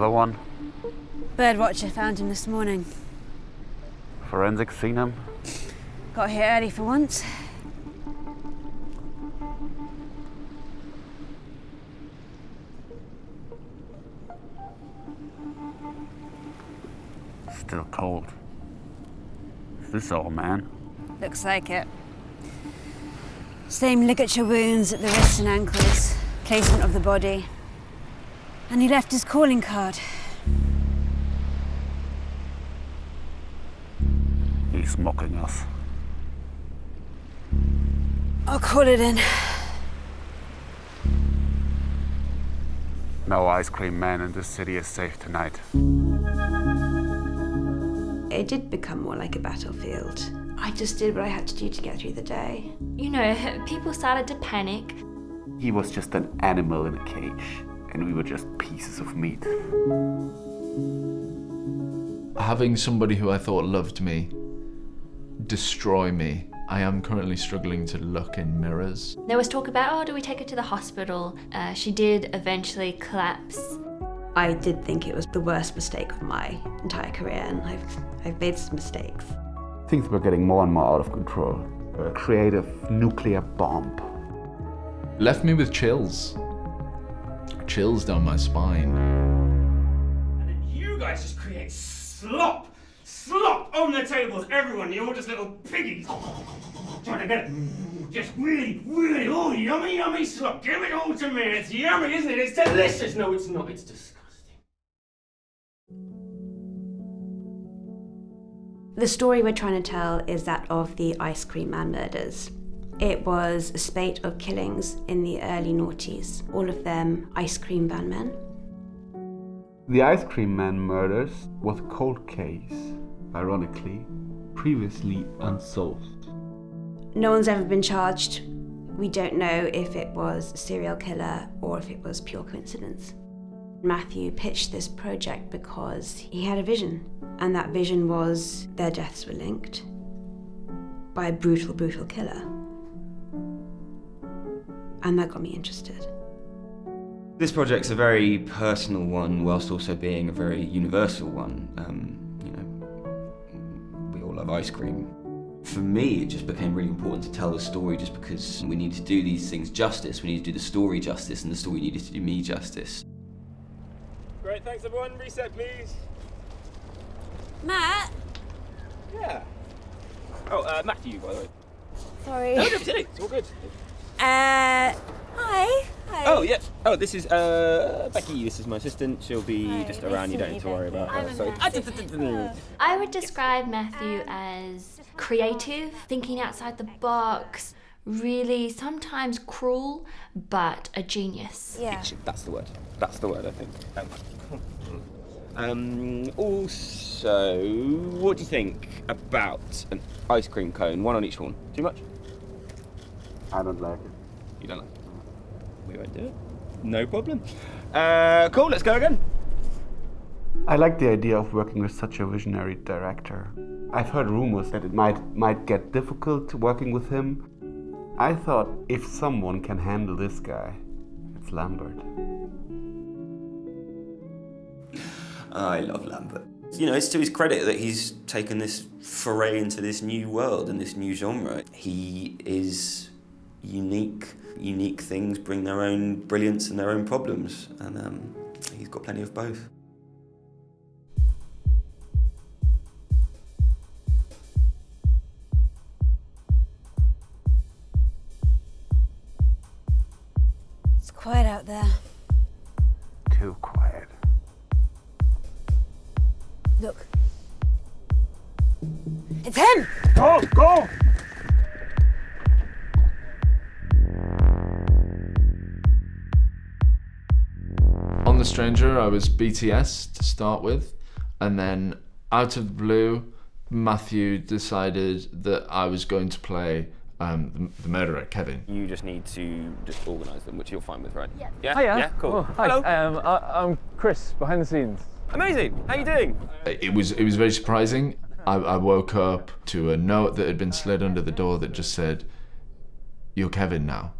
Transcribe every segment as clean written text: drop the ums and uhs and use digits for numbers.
other one? Birdwatcher found him this morning. Forensics seen him? Got here early for once. Still cold. Is this all, man? Looks like it. Same ligature wounds at the wrists and ankles. Placement of the body. And he left his calling card. He's mocking us. I'll call it in. No ice cream man in this city is safe tonight. It did become more like a battlefield. I just did what I had to do to get through the day. You know, people started to panic. He was just an animal in a cage, and we were just pieces of meat. Having somebody who I thought loved me destroy me, I am currently struggling to look in mirrors. There was talk about, oh, do we take her to the hospital? She did eventually collapse. I did think it was the worst mistake of my entire career, and I've made some mistakes. Things were getting more and more out of control. A creative nuclear bomb. Left me with chills. Chills down my spine. And then you guys just create slop on the tables, everyone. You're all just little piggies. Trying to get it. Just really, oh, yummy slop. Give it all to me. It's yummy, isn't it? It's delicious. No, it's not. It's disgusting. The story we're trying to tell is that of the Ice Cream Man murders. It was a spate of killings in the early noughties, all of them ice cream van men. The Ice Cream Man murders was a cold case, ironically, previously unsolved. No one's ever been charged. We don't know if it was a serial killer or if it was pure coincidence. Matthew pitched this project because he had a vision, and that vision was their deaths were linked by a brutal killer. And that got me interested. This project's a very personal one, whilst also being a very universal one. We all love ice cream. For me, it just became really important to tell the story just because we needed to do these things justice. We needed to do the story justice, and the story needed to do me justice. Great, thanks everyone. Reset, please. Matt? Yeah. Oh, Matthew, by the way. Sorry. No, don't be silly. It's all good. Hi. Oh, yeah. Oh, this is Becky. This is my assistant. She'll be just around. You don't need to worry about her. Sorry. I would describe Matthew as creative, thinking outside the box, really sometimes cruel, but a genius. Yeah. That's the word. That's the word, I think. Also, what do you think about an ice cream cone? One on each horn. Too much? I don't like it. You don't like it? We won't do it. No problem. Cool, let's go again. I like the idea of working with such a visionary director. I've heard rumors that it might get difficult working with him. I thought if someone can handle this guy, it's Lambert. I love Lambert. You know, it's to his credit that he's taken this foray into this new world and this new genre. He is unique. Unique things bring their own brilliance and their own problems, and he's got plenty of both. It's quiet out there. Too quiet. Look. It's him! Go! On The Stranger, I was BTS to start with, and then out of the blue, Matthew decided that I was going to play the murderer, Kevin. You just need to just organise them, which you're fine with, right? Yeah. Yeah? Hiya. Yeah, cool. Oh, hi. Hello. I'm Chris, behind the scenes. Amazing. How you doing? It was very surprising. I woke up to a note that had been slid under the door that just said, "You're Kevin now."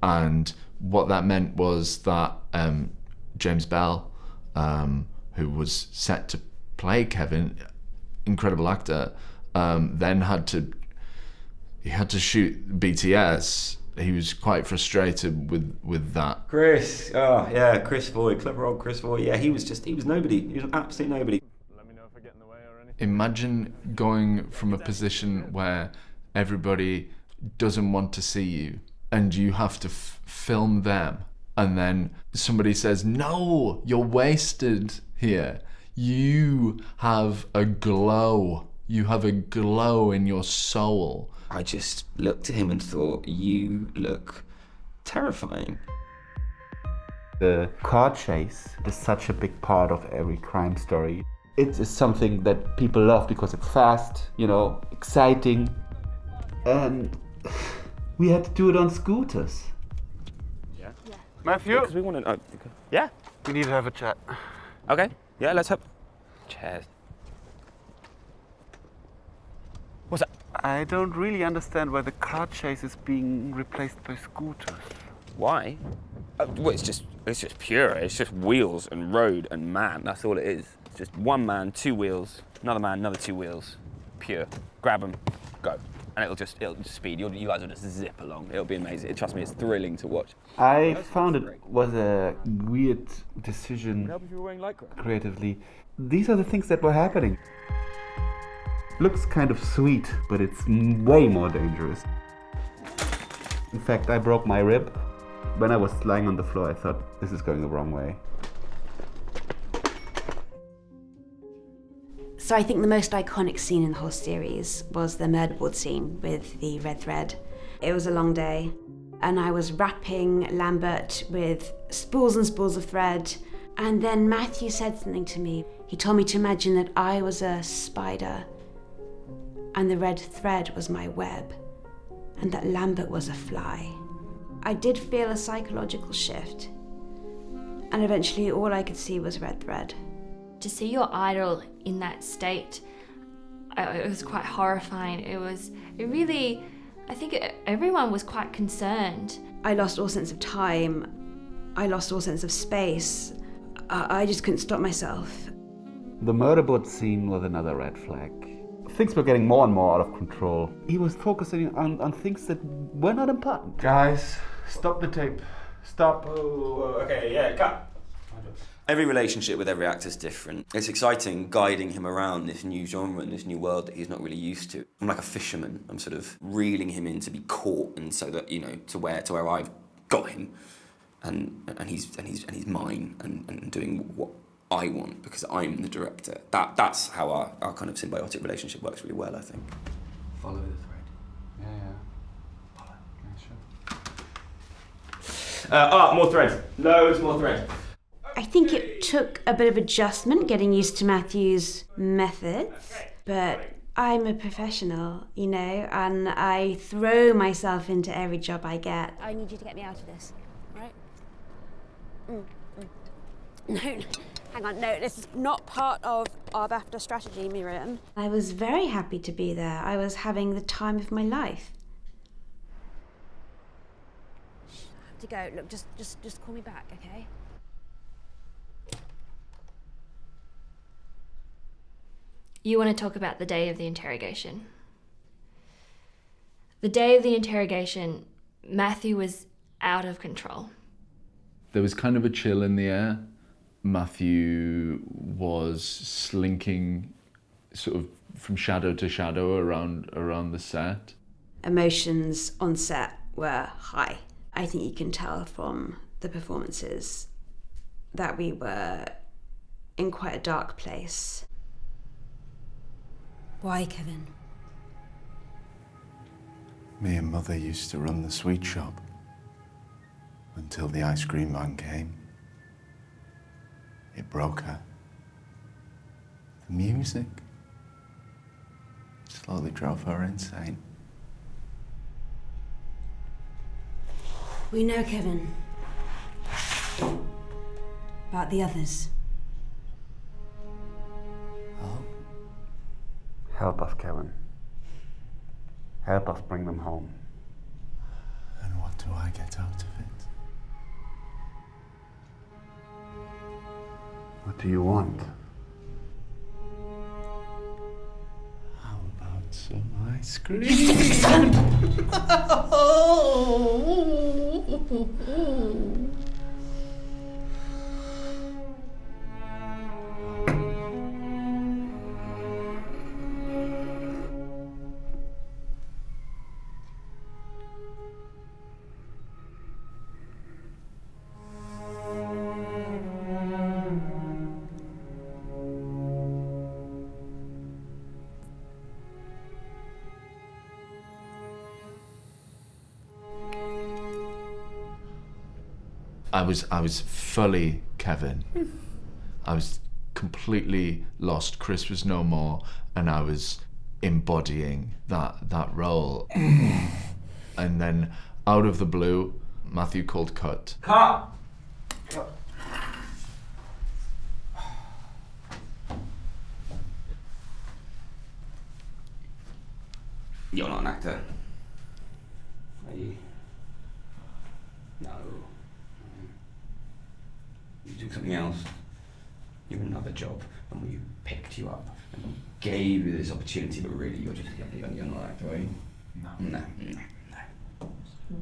And what that meant was that James Bell who was set to play Kevin, incredible actor, then had to shoot BTS. He was quite frustrated with that. Chris, Chris Boyd, clever old Chris Boyd. Yeah, he was nobody. He was an absolute nobody. Let me know if I get in the way or anything. Imagine going from a position where everybody doesn't want to see you and you have to film them, and then somebody says, no, you're wasted here. You have a glow. You have a glow in your soul. I just looked at him and thought, you look terrifying. The car chase is such a big part of every crime story. It is something that people love because it's fast, exciting. And we had to do it on scooters. Yeah. Matthew? Because we want to... yeah? We need to have a chat. Okay. Yeah, let's have... Cheers. What's that? I don't really understand why the car chase is being replaced by scooters. Why? Well, it's just pure. It's just wheels and road and man. That's all it is. It's just one man, two wheels, another man, another two wheels. Pure. Grab them, go. And it'll just speed. You guys will just zip along. It'll be amazing. Trust me, it's thrilling to watch. I found it was a weird decision Help if you were wearing lycra. creatively. These are the things that were happening. Looks kind of sweet, but it's way more dangerous. In fact, I broke my rib. When I was lying on the floor, I thought, this is going the wrong way. So I think the most iconic scene in the whole series was the murderboard scene with the red thread. It was a long day, and I was wrapping Lambert with spools and spools of thread, and then Matthew said something to me. He told me to imagine that I was a spider, and the red thread was my web, and that Lambert was a fly. I did feel a psychological shift, and eventually all I could see was red thread. To see your idol in that state, it was quite horrifying. I think everyone was quite concerned. I lost all sense of time. I lost all sense of space. I just couldn't stop myself. The murderboard scene was another red flag. Things were getting more and more out of control. He was focusing on things that were not important. Guys, stop the tape. Stop. Oh, okay, yeah, cut. Every relationship with every actor is different. It's exciting guiding him around this new genre and this new world that he's not really used to. I'm like a fisherman. I'm sort of reeling him in to be caught, and so that to where I've got him, and he's mine and doing what I want because I'm the director. That's how our kind of symbiotic relationship works really well, I think. Follow the thread. Yeah. Follow. Yeah, sure. More threads. Loads more threads. I think it took a bit of adjustment getting used to Matthew's methods, but I'm a professional, and I throw myself into every job I get. I need you to get me out of this, right? No, hang on, no, this is not part of our BAFTA strategy, Miriam. I was very happy to be there. I was having the time of my life. I have to go. Look, just call me back, okay? You want to talk about the day of the interrogation. The day of the interrogation, Matthew was out of control. There was kind of a chill in the air. Matthew was slinking sort of from shadow to shadow around the set. Emotions on set were high. I think you can tell from the performances that we were in quite a dark place. Why, Kevin? Me and Mother used to run the sweet shop until the ice cream man came. It broke her. The music slowly drove her insane. We know, Kevin, about the others. Oh? Help us, Kevin. Help us bring them home. And what do I get out of it? What do you want? How about some ice cream? I was fully Kevin. I was completely lost. Chris was no more, and I was embodying that role. And then out of the blue, Matthew called cut. Cut! You're not an actor. Are you? No. You do something else. You're another job, and we picked you up and gave you this opportunity, but really you're not an actor, are you? No.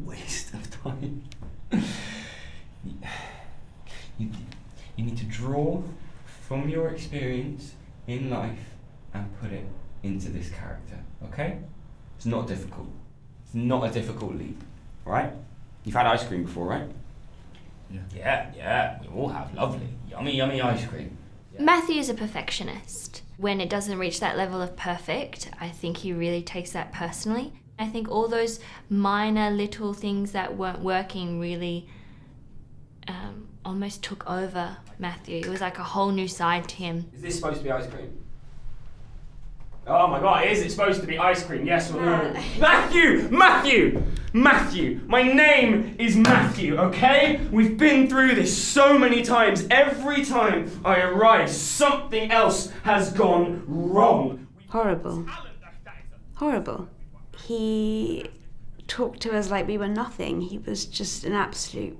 Waste of time. You need to draw from your experience in life and put it into this character, okay? It's not difficult. It's not a difficult leap, right? You've had ice cream before, right? Yeah, we all have. Lovely. Yummy ice cream. Yeah. Matthew's a perfectionist. When it doesn't reach that level of perfect, I think he really takes that personally. I think all those minor little things that weren't working really almost took over Matthew. It was like a whole new side to him. Is this supposed to be ice cream? Oh my god, is it supposed to be ice cream? Yes or no? Matthew! My name is Matthew, okay? We've been through this so many times. Every time I arrive, something else has gone wrong. Horrible. He talked to us like we were nothing. He was just an absolute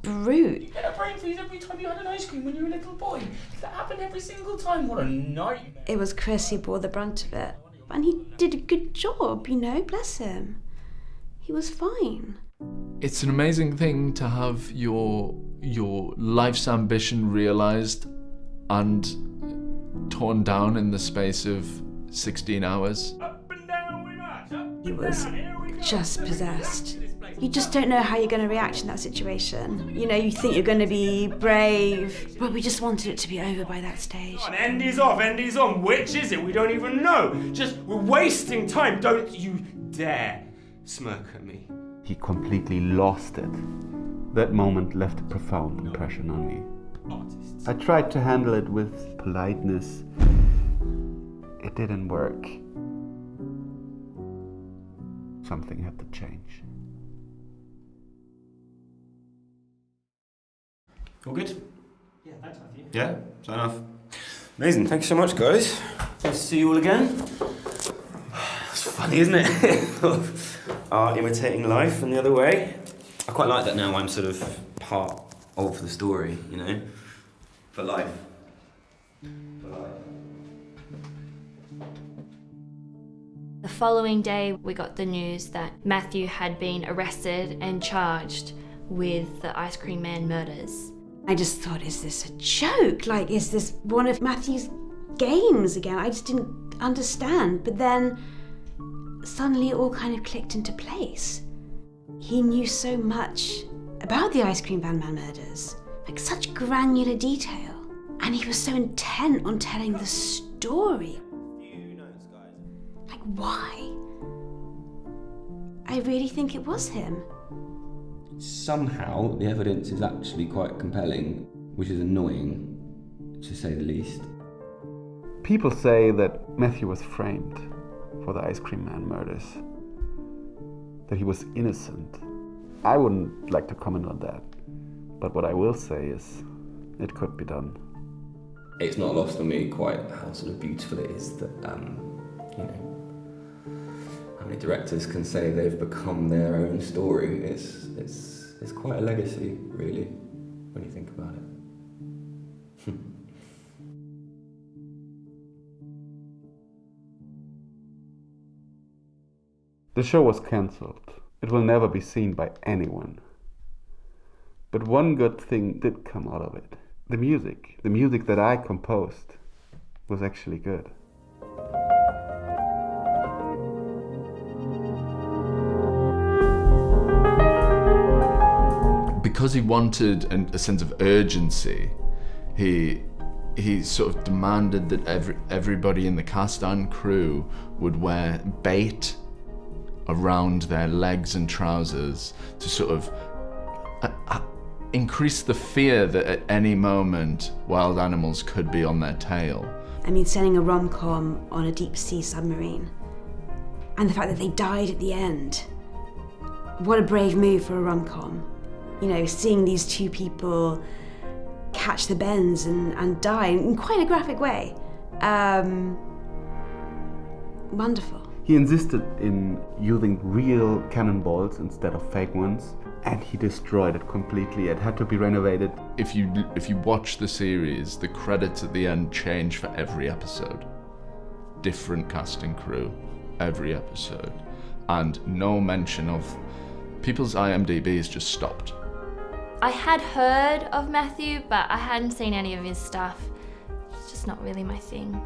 brute. You get a brain freeze every time you had an ice cream when you were a little boy. That happened every single time. What a nightmare. It was Chris who bore the brunt of it. And he did a good job, bless him. He was fine. It's an amazing thing to have your life's ambition realised and torn down in the space of 16 hours. Up and down we march. He was just possessed. You just don't know how you're going to react in that situation. You think you're going to be brave, but we just wanted it to be over by that stage. End is off, end is on. Which is it? We don't even know. We're wasting time. Don't you dare smirk at me. He completely lost it. That moment left a profound impression on me. Artists. I tried to handle it with politeness. It didn't work. Something had to change. All good? Yeah, thanks, Matthew. Yeah, sign off. Amazing, thanks so much, guys. Nice to see you all again. It's funny, isn't it? Art imitating life and the other way. I quite like that now I'm sort of part of the story, for life. The following day, we got the news that Matthew had been arrested and charged with the Ice Cream Man murders. I just thought, is this a joke? Is this one of Matthew's games again? I just didn't understand. But then suddenly it all kind of clicked into place. He knew so much about the Ice Cream Van Man murders, such granular detail. And he was so intent on telling the story. Why? I really think it was him. Somehow the evidence is actually quite compelling, which is annoying, to say the least. People say that Matthew was framed for the Ice Cream Man murders, that he was innocent. I wouldn't like to comment on that, but what I will say is it could be done. It's not lost on me quite how sort of beautiful it is that, how many directors can say they've become their own story. It's quite a legacy, really, when you think about it. The show was cancelled. It will never be seen by anyone. But one good thing did come out of it. The music that I composed was actually good. Because he wanted a sense of urgency, he sort of demanded that everybody in the cast and crew would wear bait around their legs and trousers to sort of increase the fear that at any moment wild animals could be on their tail. I mean, sending a rom-com on a deep-sea submarine, and the fact that they died at the end. What a brave move for a rom-com. You know, seeing these two people catch the bends and die in quite a graphic way. Wonderful. He insisted in using real cannonballs instead of fake ones, and he destroyed it completely. It had to be renovated. If you watch the series, the credits at the end change for every episode. Different cast and crew, every episode. And no mention of... People's IMDb's just stopped. I had heard of Matthew, but I hadn't seen any of his stuff. It's just not really my thing.